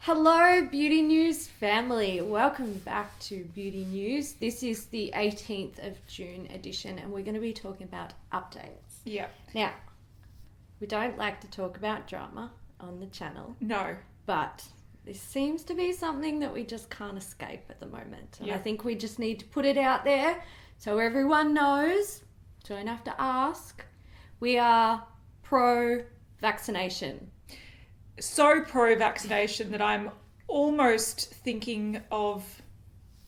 Hello, Beauty News family. Welcome back to Beauty News. This is the 18th of June edition, and we're going to be talking about updates. Yeah. Now, we don't like to talk about drama on the channel. No. But this seems to be something that we just can't escape at the moment. And Yeah. I think we just need to put it out there so everyone knows. Don't have to ask. We are pro-vaccination. So pro-vaccination that I'm almost thinking of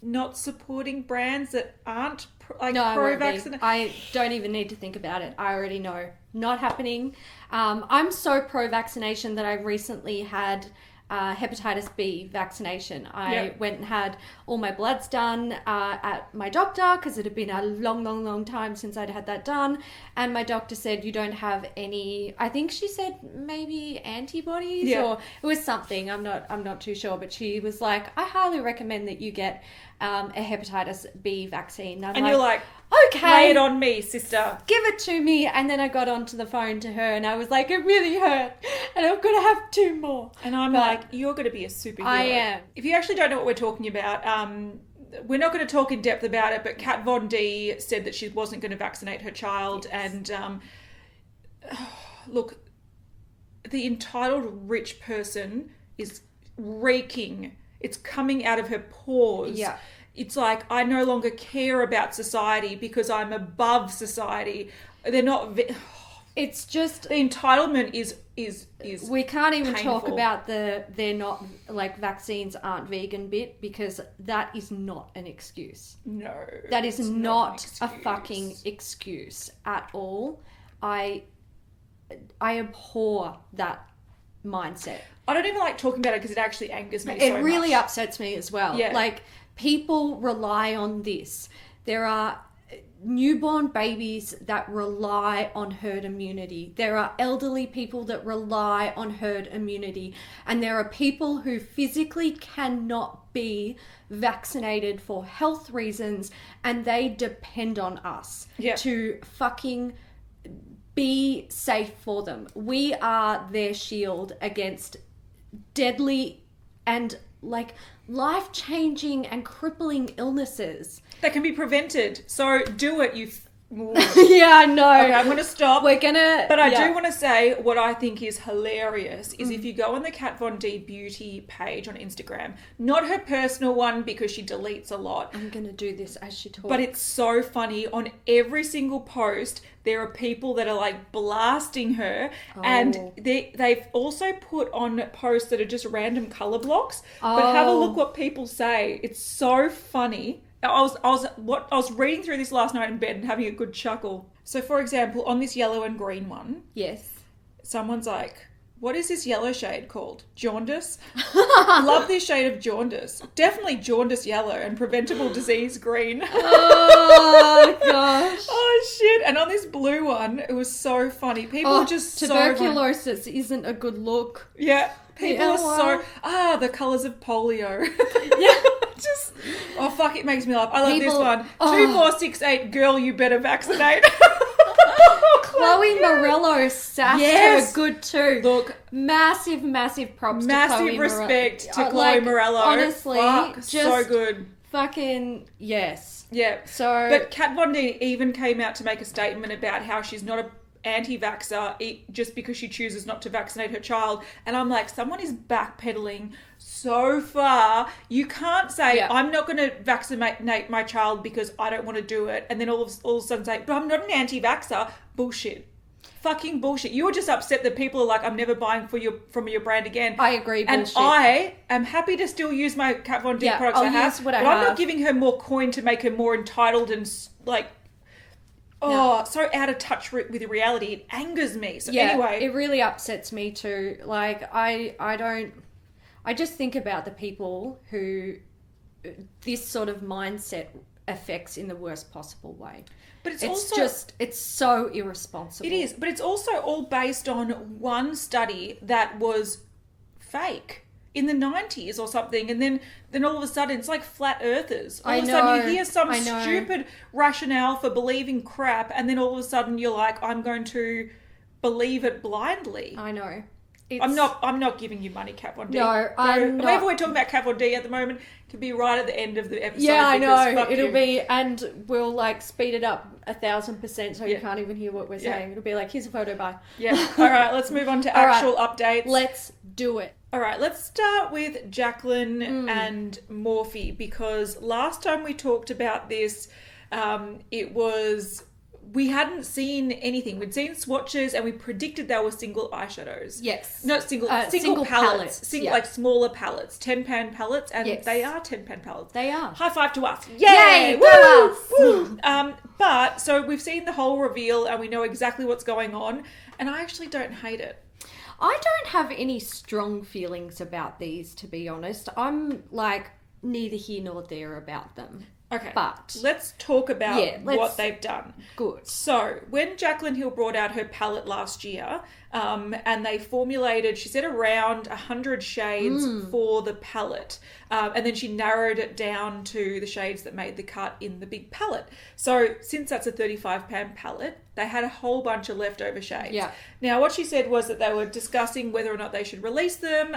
not supporting brands that aren't pro-vaccination. I don't even need to think about it. I already know. Not happening. I'm so pro-vaccination that I recently had hepatitis B vaccination. I went and had all my bloods done at my doctor because it had been a long time since I'd had that done. And my doctor said, you don't have any, I think she said maybe antibodies or it was something. I'm not too sure. But she was like, I highly recommend that you get a hepatitis B vaccine. And you're like, okay, lay it on me, sister. Give it to me. And then I got onto the phone to her and I was like, it really hurt. And I'm going to have 2 more. And I'm like, you're going to be a superhero. I am. If you actually don't know what we're talking about, we're not going to talk in depth about it, but Kat Von D said that she wasn't going to vaccinate her child. Yes. And look, the entitled rich person is reeking. It's coming out of her pores. Yeah. It's like, I no longer care about society because I'm above society. They're not... It's just... The entitlement is we can't even painful. talk about they're not, like, vaccines aren't vegan bit because that is not an excuse. No. That is not a fucking excuse at all. I abhor that mindset. I don't even like talking about it because it actually angers me It so really much. upsets me as well. Yeah. Like, people rely on this. There are newborn babies that rely on herd immunity. There are elderly people that rely on herd immunity. And there are people who physically cannot be vaccinated for health reasons and they depend on us to fucking be safe for them. We are their shield against deadly and like life-changing and crippling illnesses that can be prevented. So do it, you... Yeah, I know. Okay, I'm going to stop. We're going to... But I do want to say what I think is hilarious is if you go on the Kat Von D beauty page on Instagram, not her personal one because she deletes a lot. I'm going to do this as she talks. But it's so funny. On every single post, there are people that are like blasting her. And they've also put on posts that are just random colour blocks. But have a look what people say. It's so funny. I was reading through this last night in bed and having a good chuckle. So, for example, on this yellow and green one, yes, someone's like, "What is this yellow shade called? Jaundice? Love this shade of jaundice. Definitely jaundice yellow and preventable disease green." Oh gosh. Oh shit! And on this blue one, it was so funny. People are just tuberculosis isn't a good look. Yeah. People are so... the colours of polio. Yeah. Just... Oh, fuck, it makes me laugh. I love this one. 2468, girl, you better vaccinate. Chloe Morello sassed her good too. Look. Massive props to Chloe Morello. Massive respect to Chloe Morello. Honestly. Fuck, just so good. Fucking, yes. Yeah. So... But Kat Von D even came out to make a statement about how she's not a anti-vaxxer just because she chooses not to vaccinate her child. And I'm like, someone is backpedaling so far. You can't say, I'm not going to vaccinate my child because I don't want to do it. And then all of a sudden say, but I'm not an anti-vaxxer. Bullshit. Fucking bullshit. You were just upset that people are like, I'm never buying from your brand again. I agree, bullshit. And I am happy to still use my Kat Von D products I have. But I'm not giving her more coin to make her more entitled and like... so out of touch with reality. It angers me. So anyway. It really upsets me too. Like, I just think about the people who this sort of mindset affects in the worst possible way. But it's so irresponsible. It is, but it's also all based on one study that was fake in the 90s or something, and then all of a sudden it's like flat earthers. All of a sudden you hear some stupid rationale for believing crap, and then all of a sudden you're like, I'm going to believe it blindly. I know. I'm not giving you money, Kat Von D. No, I'm not. Whenever we're talking about Kat Von D at the moment, it could be right at the end of the episode. Yeah, I know. It'll be, and we'll like speed it up 1,000% so you can't even hear what we're saying. It'll be like, here's a photo, bye. Yeah. All right, let's move on to actual updates. Let's do it. All right, let's start with Jaclyn and Morphe, because last time we talked about this, we hadn't seen anything. We'd seen swatches and we predicted they were single eyeshadows. Yes. No, single palettes. Like smaller palettes, 10-pan palettes, and they are 10-pan palettes. They are. High five to us. Yay! Woo! Go us! Woo! But, so we've seen the whole reveal and we know exactly what's going on, and I actually don't hate it. I don't have any strong feelings about these, to be honest. I'm like neither here nor there about them. Okay, but let's talk about what they've done. Good. So when Jaclyn Hill brought out her palette last year, and they formulated, she said around 100 shades for the palette, and then she narrowed it down to the shades that made the cut in the big palette. So since that's a 35-pan palette, they had a whole bunch of leftover shades. Yeah. Now what she said was that they were discussing whether or not they should release them,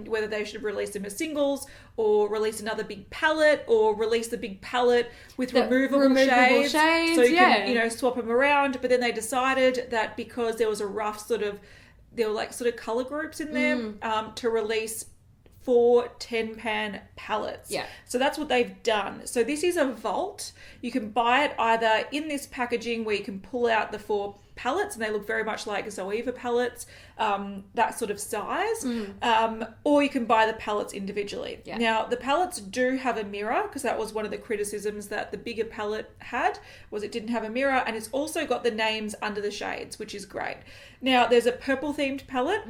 whether they should release them as singles, or release another big palette, or release the big palette with removable shades, so you can swap them around. But then they decided that because there was a rough there were like color groups in there, to release 4 10-pan palettes. Yeah. So that's what they've done. So this is a vault. You can buy it either in this packaging where you can pull out the 4 palettes and they look very much like Zoeva palettes, that sort of size, or you can buy the palettes individually. Yeah. Now the palettes do have a mirror, because that was one of the criticisms that the bigger palette had, was it didn't have a mirror, and it's also got the names under the shades, which is great. Now there's a purple themed palette,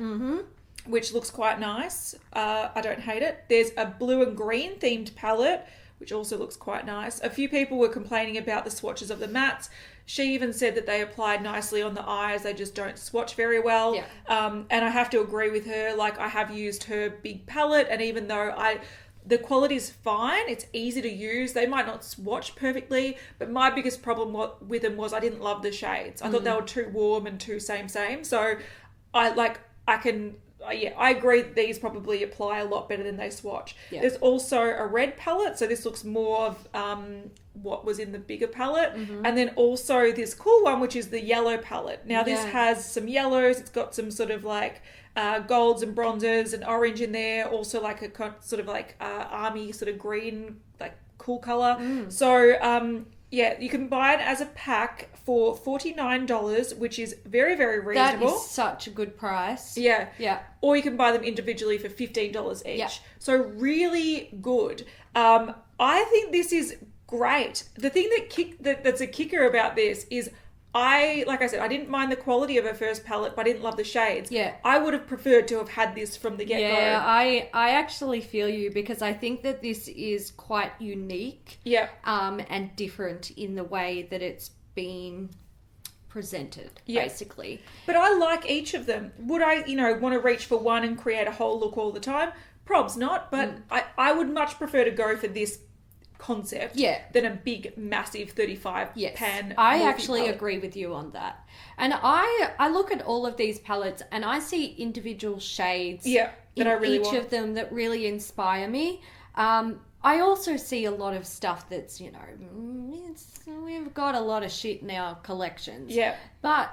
which looks quite nice. I don't hate it. There's a blue and green themed palette, which also looks quite nice. A few people were complaining about the swatches of the mattes. She even said that they applied nicely on the eyes, they just don't swatch very well. Yeah. And I have to agree with her. Like, I have used her big palette, and even though the quality is fine, it's easy to use, they might not swatch perfectly, but my biggest problem with them was I didn't love the shades. I thought they were too warm and too same. So I agree that these probably apply a lot better than they swatch. Yeah. There's also a red palette, so this looks more of what was in the bigger palette. And then also this cool one, which is the yellow palette. Now this has some yellows, it's got some sort of like golds and bronzes and orange in there, also like a sort of like army sort of green, like cool colour. So you can buy it as a pack for $49, which is very, very reasonable. That is such a good price. Yeah. Yeah. Or you can buy them individually for $15 each. Yeah. So really good. I think this is great. The thing that's a kicker about this is like I said, I didn't mind the quality of her first palette, but I didn't love the shades. Yeah. I would have preferred to have had this from the get-go. Yeah, I actually feel you, because I think that this is quite unique. Yeah. And different in the way that it's been presented, basically. But I like each of them. Would I, want to reach for one and create a whole look all the time? Probs not, but I would much prefer to go for this concept than a big massive 35-pan. I actually agree with you on that. And I look at all of these palettes and I see individual shades that in I really each want. of them that really inspire me. I also see a lot of stuff that's, we've got a lot of shit in our collections. Yeah. But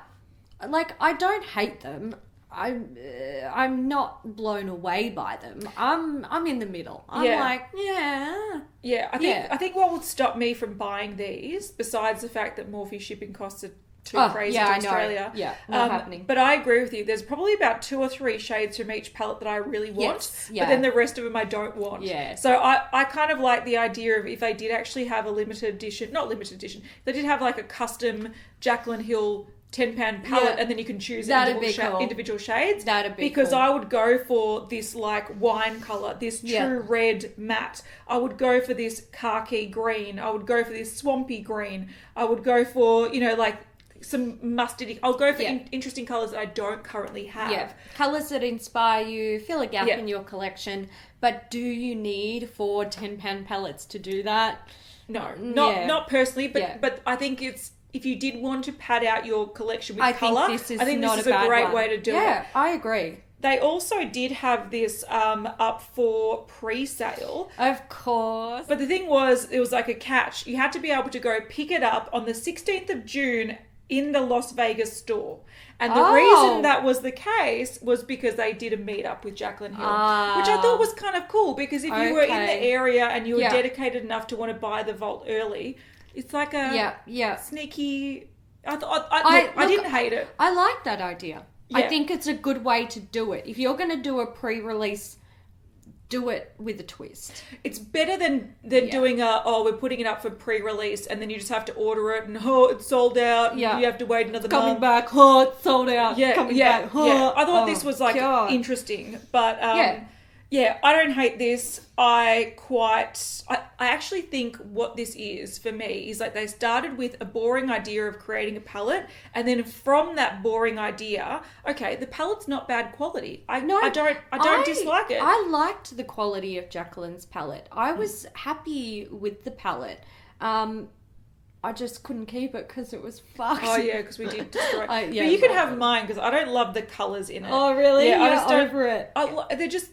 like, I don't hate them. I'm not blown away by them. I'm in the middle. I'm like, I think what would stop me from buying these, besides the fact that Morphe shipping costs are too crazy to Australia. Yeah, not happening. But I agree with you. There's probably about 2 or 3 shades from each palette that I really want, but then the rest of them I don't want. Yeah. So I kind of like the idea of if they did actually have a limited edition, not limited edition, they did have like a custom Jaclyn Hill 10-pan palette, and then you can choose individual shades. That'd be because cool. I would go for this like wine colour, this true red matte. I would go for this khaki green. I would go for this swampy green. I would go for, like some mustardy. I'll go for interesting colours that I don't currently have. Yeah, colours that inspire you, fill a gap in your collection. But do you need 4 10-pan palettes to do that? No, not personally, but I think it's, if you did want to pad out your collection with colour, I think this is a great way to do it. Yeah, I agree. They also did have this up for pre-sale. Of course. But the thing was, it was like a catch. You had to be able to go pick it up on the 16th of June in the Las Vegas store. And the reason that was the case was because they did a meetup with Jaclyn Hill, which I thought was kind of cool, because if you were in the area and you were dedicated enough to want to buy the vault early, it's like a sneaky... I didn't hate it. I like that idea. Yeah. I think it's a good way to do it. If you're going to do a pre-release, do it with a twist. It's better than doing we're putting it up for pre-release and then you just have to order it and it's sold out. Yeah. You have to wait another month. Coming back, it's sold out. Yeah, coming back. I thought this was interesting, but I don't hate this. I actually think what this is for me is like they started with a boring idea of creating a palette, and then from that boring idea, okay, the palette's not bad quality. I don't dislike it. I liked the quality of Jaclyn's palette. I was happy with the palette. I just couldn't keep it because it was fucked. Oh yeah, because we did destroy it. But you can have mine because I don't love the colours in it. Oh really? Yeah, I just don't over it. They're just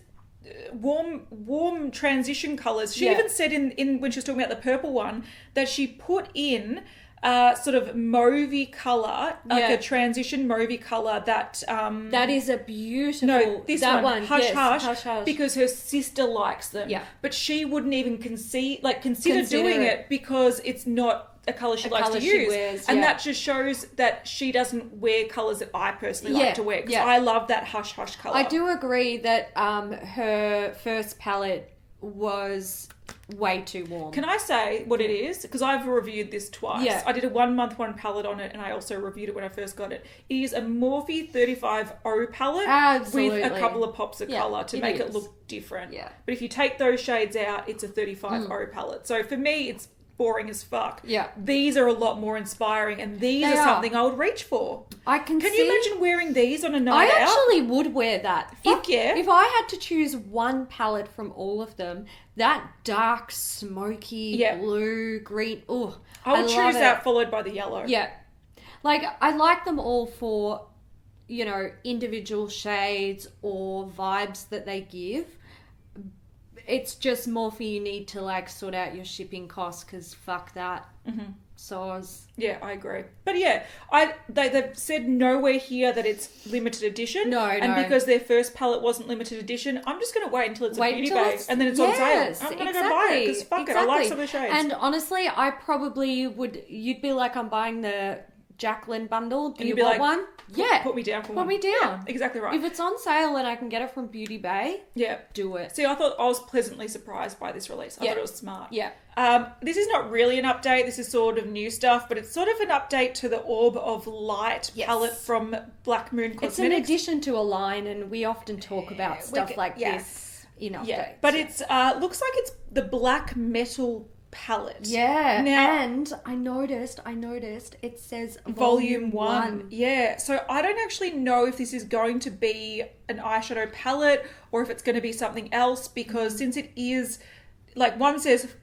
warm transition colours. She even said in when she was talking about the purple one that she put in sort of mauvey colour, like a transition mauvey colour that... that is a beautiful... No, this that one. Hush, yes, hush, because her sister likes them. Yeah. But she wouldn't even consider doing it because it's not a colour she likes to use. Wears, and that just shows that she doesn't wear colours that I personally like to wear. Because I love that hush colour. I do agree that her first palette was way too warm. Can I say what it is? Because I've reviewed this twice. Yeah. I did a 1 month one palette on it, and I also reviewed it when I first got it. It is a Morphe 35O palette Absolutely. with a couple of pops of colour to make it look different. Yeah. But if you take those shades out, it's a 35O palette. So for me, it's boring as fuck. Yeah. These are a lot more inspiring, and these are something I would reach for. Can you imagine wearing these on a night out? I actually would wear that. If I had to choose one palette from all of them, that dark, smoky, blue, green, I would choose that followed by the yellow. Yeah. Like, I like them all for, individual shades or vibes that they give. It's just more for you need to sort out your shipping costs because fuck that. Mm-hmm. Yeah, I agree. But yeah, they've said nowhere here that it's limited edition. No. And because their first palette wasn't limited edition, I'm just going to wait until it's a beauty base and then it's on sale. I'm going to go buy it because fuck it, I like some of the shades. And honestly, I probably would, you'd be like, I'm buying the Jaclyn bundle. Do you want one? Yeah. Put me down for one. Put me down. Yeah, exactly right. If it's on sale and I can get it from Beauty Bay, do it. See, I was pleasantly surprised by this release. I thought it was smart. Yeah. This is not really an update. This is sort of new stuff, but it's sort of an update to the Orb of Light palette from Black Moon Cosmetics. It's an addition to a line, and we often talk about stuff like this in updates. Yeah, but it's looks like it's the Black Metal palette. Yeah. Now, and I noticed it says Volume 1. Yeah. So I don't actually know if this is going to be an eyeshadow palette or if it's going to be something else, because since it is one says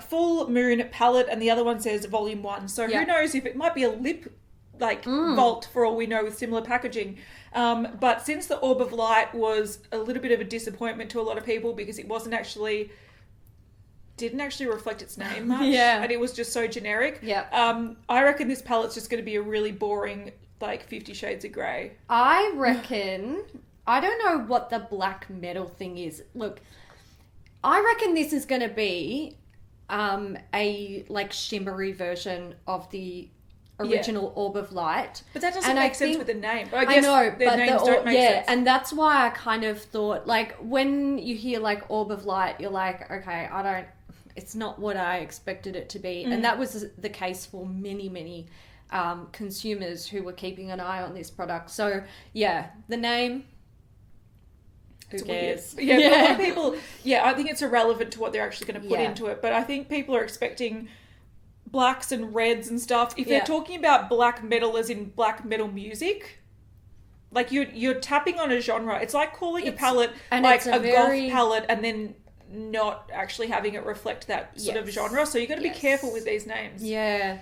Full Moon palette and the other one says Volume 1. So who knows if it might be a lip vault for all we know with similar packaging. But since the Orb of Light was a little bit of a disappointment to a lot of people because it didn't actually reflect its name much. And it was just so generic. I reckon this palette's just going to be a really boring 50 Shades of Grey. I reckon I don't know what the black metal thing is. Look, I reckon this is going to be a shimmery version of the original Orb of Light. But that doesn't make sense with the name. I guess know, their but names don't make sense. And that's why I kind of thought, when you hear Orb of Light, you're like, okay, it's not what I expected it to be. And that was the case for many, many consumers who were keeping an eye on this product. So, the name, who cares? Weird. Yeah, but a lot of people, I think it's irrelevant to what they're actually going to put into it. But I think people are expecting blacks and reds and stuff. If they're talking about black metal as in black metal music... you're tapping on a genre. It's like calling a palette a goth palette and then not actually having it reflect that sort of genre. So you've got to be careful with these names. Yeah.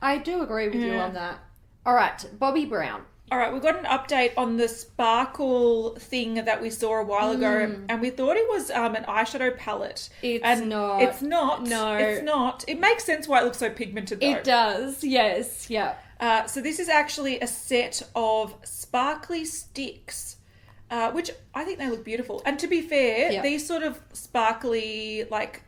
I do agree with you on that. All right. Bobbi Brown. All right, we've got an update on the sparkle thing that we saw a while ago, and we thought it was an eyeshadow palette. It's not. It's not. No. It's not. It makes sense why it looks so pigmented, though. It does, yes, yeah. So this is actually a set of sparkly sticks, which I think they look beautiful. And to be fair, these sort of sparkly, like...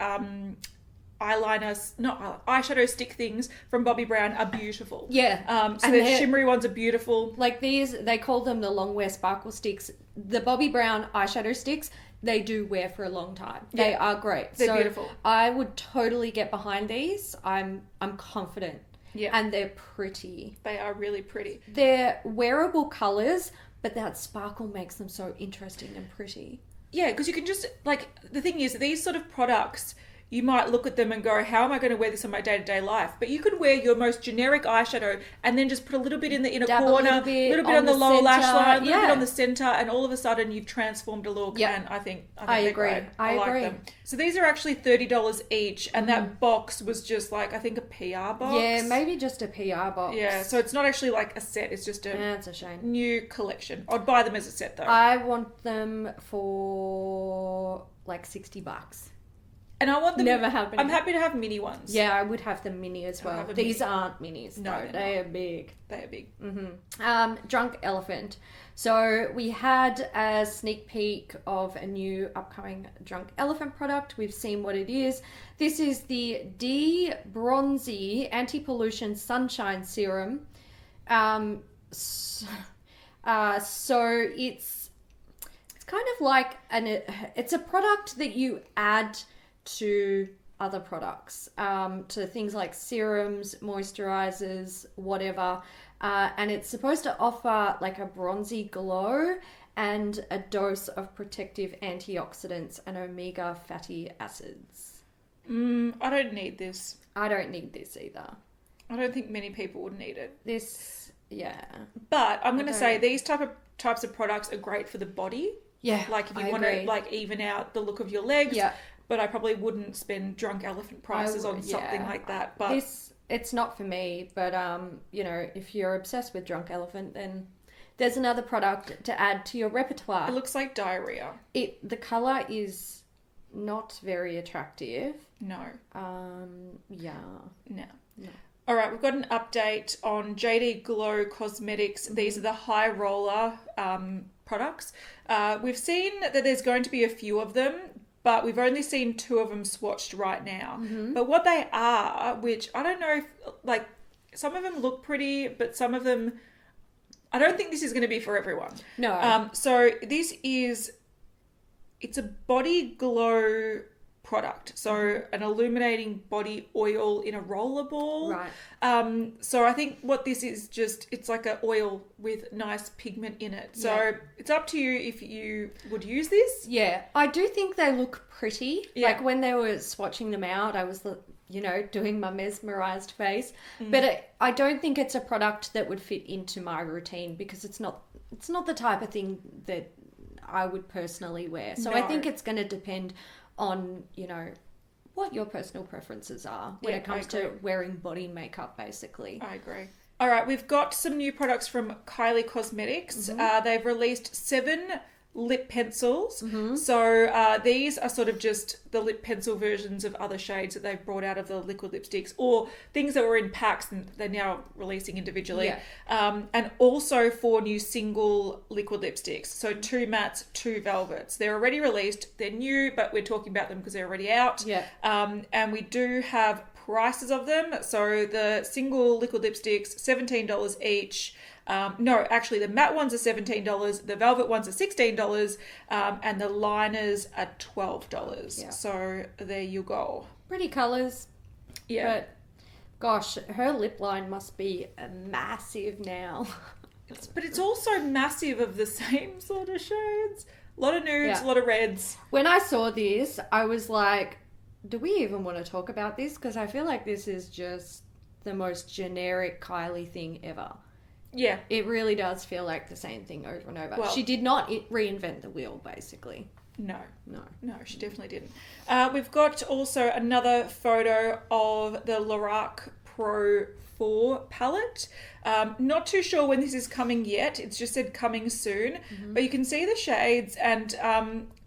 eyeshadow stick things from Bobbi Brown are beautiful. Yeah. So the shimmery ones are beautiful. Like these, they call them the long wear sparkle sticks. The Bobbi Brown eyeshadow sticks, they do wear for a long time. Yeah. They are great. They're beautiful. I would totally get behind these. I'm confident. Yeah. And they're pretty. They are really pretty. They're wearable colours, but that sparkle makes them so interesting and pretty. Yeah, because you can just, like, the thing is, these sort of products... You might look at them and go, how am I going to wear this in my day-to-day life? But you could wear your most generic eyeshadow and then just put a little bit in the inner corner, a little bit on the lower lash line, a little bit on the centre, and all of a sudden you've transformed a look. Yep. And I think I agree. Great. I like them. So these are actually $30 each, and that box was just like, I think, a PR box. Yeah, maybe just a PR box. Yeah, so it's not actually like a set, it's just it's a shame. New collection. I'd buy them as a set, though. I want them for like $60. And I want them... Never happening. I'm happy to have mini ones. Yeah, I would have them mini as well. These aren't minis. No, they are big. They are big. Mm-hmm. Drunk Elephant. So we had a sneak peek of a new upcoming Drunk Elephant product. We've seen what it is. This is the D-Bronzi Anti-Pollution Sunshine Serum. So it's kind of like it's a product that you add to other products, to things like serums, moisturizers, whatever, and it's supposed to offer like a bronzy glow and a dose of protective antioxidants and omega fatty acids. I don't need this. I don't need this either. I don't think many people would need it. But I'm going to say these types of products are great for the body. Yeah, like if you want to like even out the look of your legs. Yeah. But I probably wouldn't spend Drunk Elephant prices on something like that. But it's not for me. But if you're obsessed with Drunk Elephant, then there's another product to add to your repertoire. It looks like diarrhea. The color is not very attractive. No. No. All right, we've got an update on JD Glow Cosmetics. These are the high roller products. We've seen that there's going to be a few of them, but we've only seen 2 of them swatched right now. But what they are, which I don't know if, like, some of them look pretty, but some of them, I don't think this is going to be for everyone. No. So it's a body glow product. So an illuminating body oil in a roller ball. Right. So I think what this is it's like an oil with nice pigment in it. So it's up to you if you would use this. Yeah. I do think they look pretty. Yeah. Like when they were swatching them out, I was, doing my mesmerized face. But I don't think it's a product that would fit into my routine because it's not the type of thing that I would personally wear. So I think it's going to depend on, what your personal preferences are when it comes to wearing body makeup, basically. I agree. All right, we've got some new products from Kylie Cosmetics. They've released 7 lip pencils. So these are sort of just the lip pencil versions of other shades that they've brought out of the liquid lipsticks or things that were in packs and they're now releasing individually. And also 4 new single liquid lipsticks. So 2 mattes, 2 velvets. They're already released. They're new, but we're talking about them because they're already out. And we do have prices of them. So the single liquid lipsticks, $17 each. No, actually the matte ones are $17, the velvet ones are $16, and the liners are $12. So there you go. Pretty colours. Yeah. But gosh, her lip line must be massive now. But it's also massive of the same sort of shades. A lot of nudes, a lot of reds. When I saw this, I was like, do we even want to talk about this? Because I feel like this is just the most generic Kylie thing ever. Yeah. It really does feel like the same thing over and over. Well, she did not reinvent the wheel, basically. No, she definitely didn't. We've got also another photo of the Lorac Pro 4 palette. Not too sure when this is coming yet. It's just said coming soon. But you can see the shades and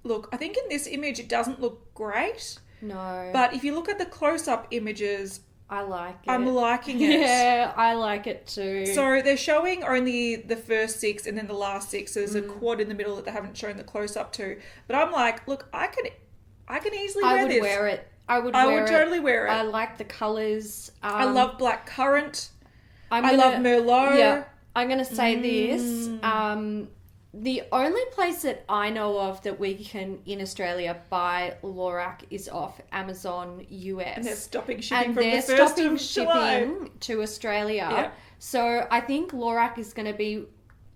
look, I think in this image it doesn't look great. No. But if you look at the close-up images, I like it. I'm liking it. Yeah, I like it too. So they're showing only the first 6 and then the last 6. So there's a quad in the middle that they haven't shown the close-up to. But I'm like, look, I can easily wear this. I would wear it. I would totally wear it. I like the colours. I love black currant. I love Merlot. Yeah, I'm going to say this. The only place that I know of that we can, in Australia, buy Lorac is off Amazon US. And they're stopping shipping from the 1st of July. Shipping to Australia. Yeah. So I think Lorac is going to be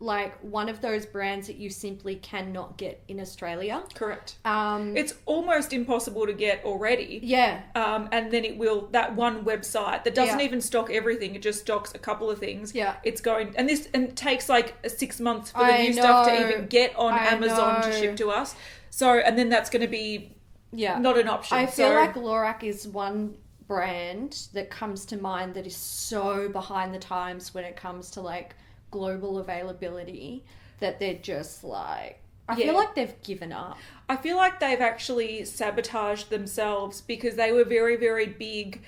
like one of those brands that you simply cannot get in Australia. Correct. It's almost impossible to get already. Yeah. And then that one website that doesn't even stock everything, it just stocks a couple of things. Yeah. It's going, and it takes like 6 months for the new stuff to even get on Amazon to ship to us. So, and then that's going to be not an option. I feel like Lorac is one brand that comes to mind that is so behind the times when it comes to like global availability that they're just like, I feel like they've given up. I feel like they've actually sabotaged themselves because they were very, very big.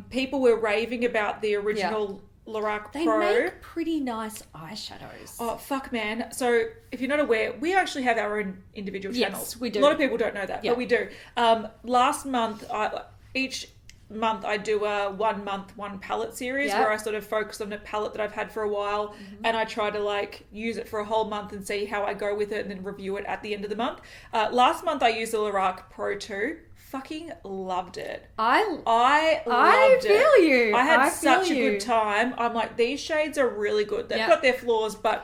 People were raving about the original Lorac Pro. They make pretty nice eyeshadows. Oh, fuck, man. So if you're not aware, we actually have our own individual channels. Yes, we do. A lot of people don't know that, but we do. Last month, each month I do a 1 month, 1 palette series where I sort of focus on a palette that I've had for a while and I try to like use it for a whole month and see how I go with it and then review it at the end of the month. Last month I used the Lorac Pro 2. Fucking loved it. I loved it. I feel you. I had such a good time. I'm like, these shades are really good. They've got their flaws, but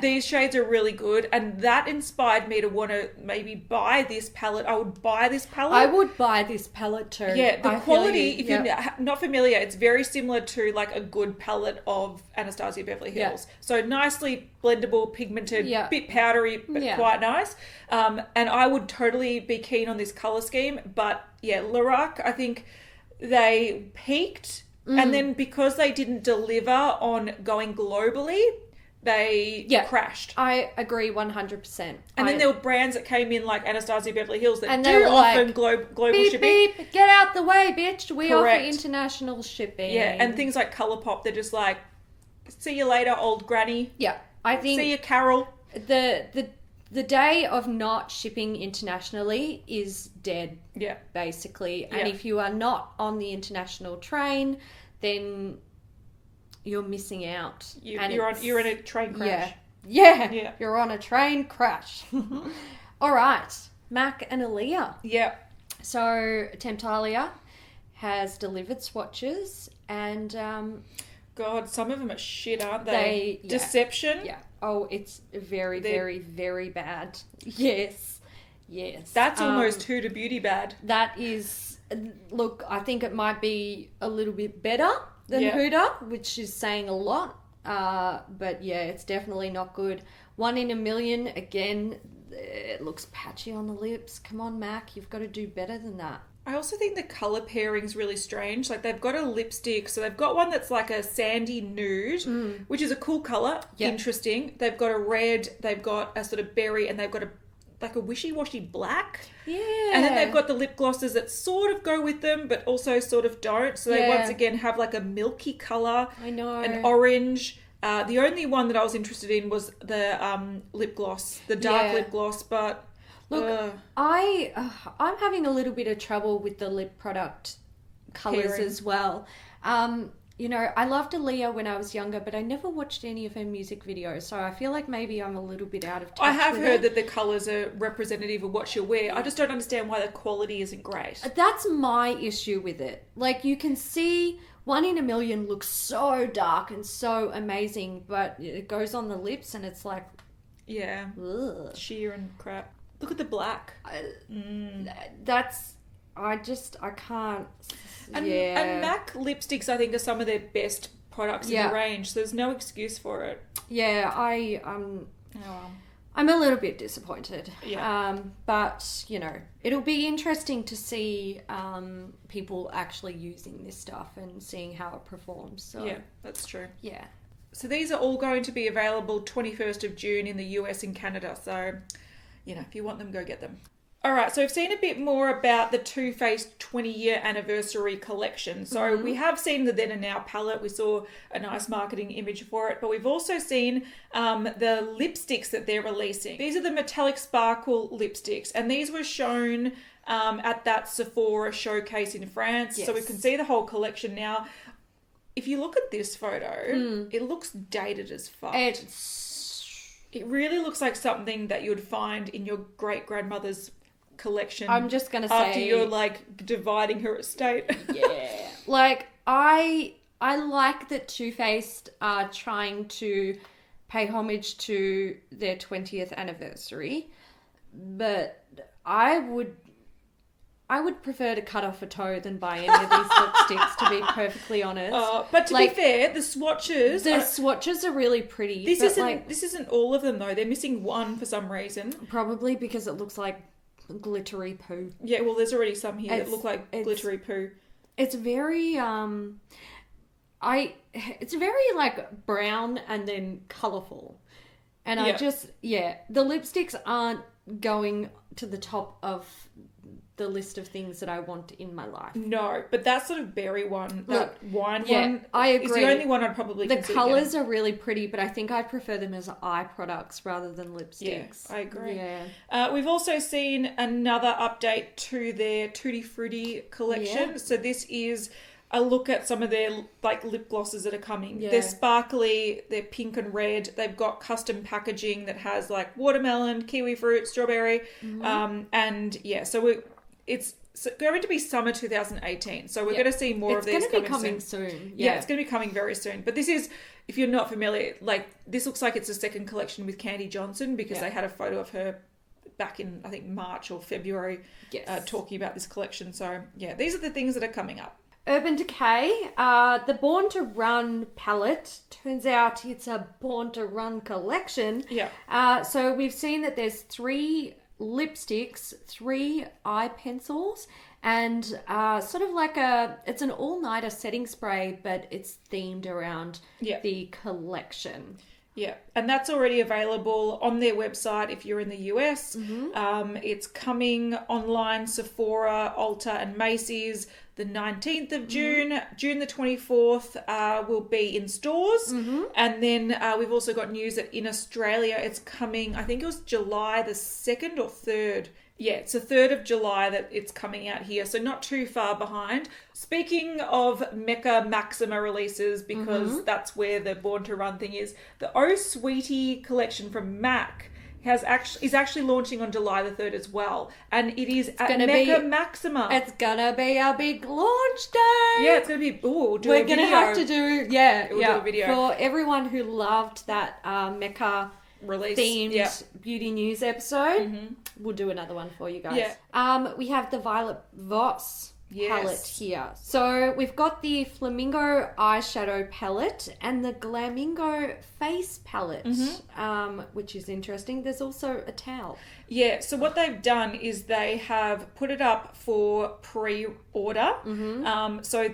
these shades are really good. And that inspired me to want to maybe buy this palette. I would buy this palette. I would buy this palette too. Yeah, the quality, if you're not familiar, it's very similar to like a good palette of Anastasia Beverly Hills. So nicely blendable, pigmented, bit powdery, but quite nice. And I would totally be keen on this colour scheme. But yeah, Lorac, I think they peaked. And then because they didn't deliver on going globally, they crashed. I agree 100%. And then there were brands that came in like Anastasia Beverly Hills that do often like, global beep, shipping. Beep, get out the way, bitch. We offer international shipping. Yeah, and things like Colourpop, they're just like, see you later, old granny. Yeah, I think... See you, Carol. The day of not shipping internationally is dead, basically. And if you are not on the international train, then you're missing out. You're in a train crash. Yeah. You're on a train crash. All right, Mac and Aaliyah. Yeah. So Temptalia has delivered swatches and... God, some of them are shit, aren't they? Deception. Yeah. Oh, it's very, very, very bad. Yes. That's almost Huda Beauty bad. That is... Look, I think it might be a little bit better than Huda, which is saying a lot. But yeah, it's definitely not good. 1 in a million, again, it looks patchy on the lips. Come on, Mac, you've got to do better than that. I also think the colour pairing's really strange. Like, they've got a lipstick, so they've got one that's like a sandy nude, which is a cool colour, interesting. They've got a red, they've got a sort of berry, and they've got a wishy-washy black. Yeah. And then they've got the lip glosses that sort of go with them, but also sort of don't. So they once again have like a milky colour. I know. An orange. The only one that I was interested in was the lip gloss, the dark lip gloss, but... Look, I'm having a little bit of trouble with the lip product colours as well. You know, I loved Aaliyah when I was younger, but I never watched any of her music videos, so I feel like maybe I'm a little bit out of touch. I have heard that the colours are representative of what she'll wear. I just don't understand why the quality isn't great. That's my issue with it. Like, you can see 1 in a million looks so dark and so amazing, but it goes on the lips and it's like... Yeah. Ugh. Sheer and crap. Look at the black. I can't. And MAC lipsticks, I think, are some of their best products in the range. So there's no excuse for it. Yeah, I'm a little bit disappointed. Yeah. But, you know, it'll be interesting to see people actually using this stuff and seeing how it performs. So, Yeah, that's true. Yeah. So these are all going to be available 21st of June in the US and Canada. So, you know, if you want them, go get them. All right, so we've seen a bit more about the Too Faced 20-year anniversary collection. So we have seen the Then and Now palette. We saw a nice marketing image for it, but we've also seen the lipsticks that they're releasing. These are the metallic sparkle lipsticks, and these were shown at that Sephora showcase in France. Yes. So we can see the whole collection now. If you look at this photo, it looks dated as fuck. It really looks like something that you would find in your great-grandmother's collection. I'm just going to say... After you're, like, dividing her estate. Yeah. Like, I like that Too Faced are trying to pay homage to their 20th anniversary, but I would prefer to cut off a toe than buy any of these lipsticks, to be perfectly honest. But to be fair, the swatches... The swatches are really pretty. This isn't all of them, though. They're missing one for some reason. Probably because it looks like glittery poo. Yeah, well, there's already some here that look like glittery poo. It's very... It's very, like, brown and then colourful. And I just... Yeah, the lipsticks aren't going to the top of the list of things that I want in my life. No, but that sort of berry one, that wine one, I agree. is the only one I'd probably consider. The colours are really pretty, but I think I'd prefer them as eye products rather than lipsticks. Yeah, I agree. Yeah. We've also seen another update to their Tutti Frutti collection. Yeah. So this is a look at some of their like lip glosses that are coming. Yeah. They're sparkly, they're pink and red. They've got custom packaging that has like watermelon, kiwi fruit, strawberry, and yeah. So it's going to be summer 2018. So we're going to see more of these coming soon. It's going to be coming soon. Yeah, it's going to be coming very soon. But this is, if you're not familiar, like this looks like it's a second collection with Kandee Johnson because they had a photo of her back in, I think, March or February talking about this collection. So yeah, these are the things that are coming up. Urban Decay, the Born to Run palette. Turns out it's a Born to Run collection. Yeah. So we've seen that there's 3 lipsticks, 3 eye pencils, and sort of like it's an all-nighter setting spray, but it's themed around the collection. Yeah, and that's already available on their website if you're in the US. It's coming online, Sephora, Ulta and Macy's the 19th of June. June the 24th will be in stores. And then we've also got news that in Australia it's coming, I think it was July the 2nd or 3rd. Yeah, it's the 3rd of July that it's coming out here, so not too far behind. Speaking of Mecca Maxima releases, because that's where the Born to Run thing is, the Oh Sweetie collection from MAC is actually launching on July the 3rd as well, and it is at Mecca Maxima. It's gonna be a big launch day. Yeah, it's gonna be. We're gonna have to do do a video for everyone who loved that Mecca release themed beauty news episode. We'll do another one for you guys. We have the Violet Voss palette here. So we've got the Flamingo eyeshadow palette and the Glamingo face palette, which is interesting. There's also a towel. Yeah, so what they've done is they have put it up for pre-order. So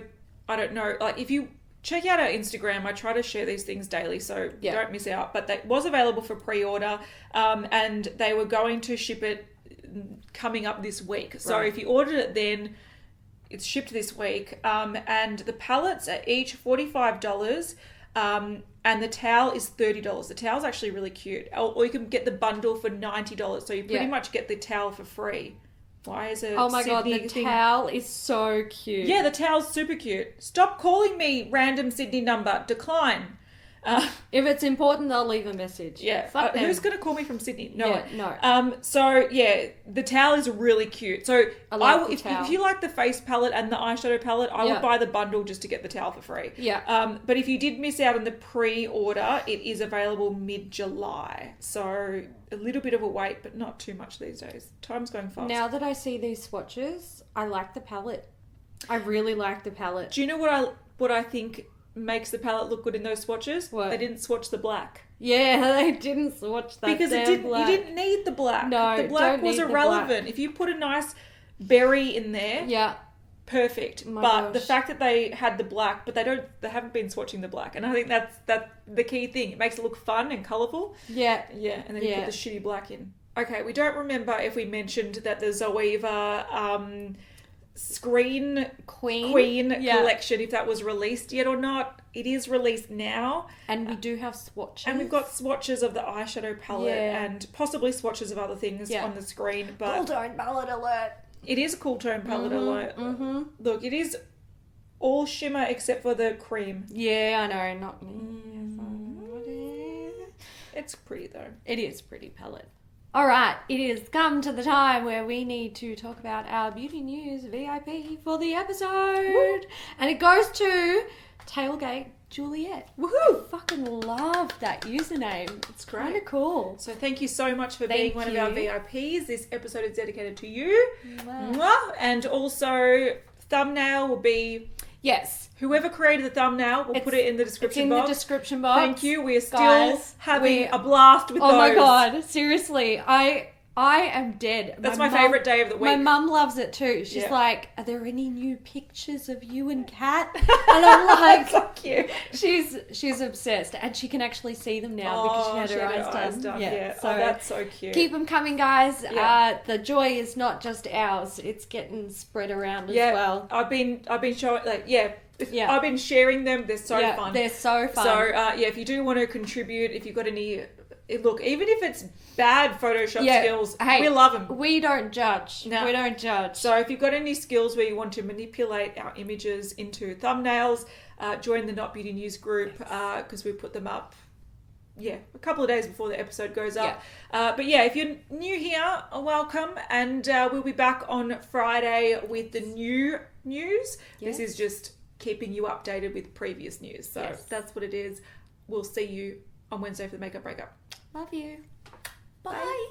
I don't know, like if you check out our Instagram. I try to share these things daily, so don't miss out. But that was available for pre-order, and they were going to ship it coming up this week. So if you ordered it then, it's shipped this week. And the palettes are each $45, and the towel is $30. The towel's actually really cute. Or you can get the bundle for $90. So you pretty much get the towel for free. Why is it? Oh my god, the towel is so cute. Yeah, the towel's super cute. Stop calling me random Sydney number. Decline. If it's important, they'll leave a message. Yeah. Who's going to call me from Sydney? No one. No. So, yeah, the towel is really cute. So, if you like the face palette and the eyeshadow palette, I would buy the bundle just to get the towel for free. Yeah. But if you did miss out on the pre-order, it is available mid-July. So, a little bit of a wait, but not too much these days. Time's going fast. Now that I see these swatches, I like the palette. I really like the palette. Do you know what I think makes the palette look good in those swatches? What? They didn't swatch the black. Yeah, they didn't swatch that because damn black. you didn't need the black. No, the black don't was need the irrelevant. black. If you put a nice berry in there, Yeah. perfect. My But the gosh. fact that they had the black, but they haven't been swatching the black, and I think that's the key thing. It makes it look fun and colourful. Yeah. Yeah, and then you Yeah. put the shitty black in. Okay, we don't remember if we mentioned that the Zoeva Screen Queen Yeah. collection, if that was released yet or not. It is released now. And we do have swatches. And we've got swatches of the eyeshadow palette Yeah. and possibly swatches of other things Yeah. on the screen. But Cool tone palette alert. it is a cool tone palette alert. Mm-hmm. Look, it is all shimmer except for the cream. Yeah, I know, not me. It's pretty though. It is pretty palette. All right, it has come to the time where we need to talk about our beauty news VIP for the episode. Woo. And it goes to TailgateJuliet. Woohoo! Fucking love that username. It's great. kind of cool. So thank you so much for Thank being one of our you. VIPs. This episode is dedicated to you. Wow. Mwah. And also, thumbnail will be... Yes. Whoever created the thumbnail, we'll put it in the It's description in box. the description box. Thank you. We are still Guys, having a blast with those. Oh my god, seriously. I am dead. That's my favourite day of the week. My mum loves it too. She's Yeah. like, are there any new pictures of you and Kat? And I'm like, so cute. she's obsessed. And she can actually see them now because she had her eyes done. Yeah. So Oh, that's so cute. keep them coming, guys. Yeah. The joy is not just ours. It's getting spread around as yeah, well. I've been showing, like, yeah. Yeah. I've been sharing them. They're so Yeah, fun. they're so fun. So, yeah, if you do want to contribute, if you've got any... Look, even if it's bad Photoshop skills, hey, we love them. We don't judge. No. We don't judge. So if you've got any skills where you want to manipulate our images into thumbnails, join the Not Beauty News group because we put them up, a couple of days before the episode goes up. But yeah, if you're new here, welcome. And we'll be back on Friday with the new news. Yes. This is just keeping you updated with previous news. So that's what it is. We'll see you on Wednesday for the makeup breakup. Love you. Bye. Bye.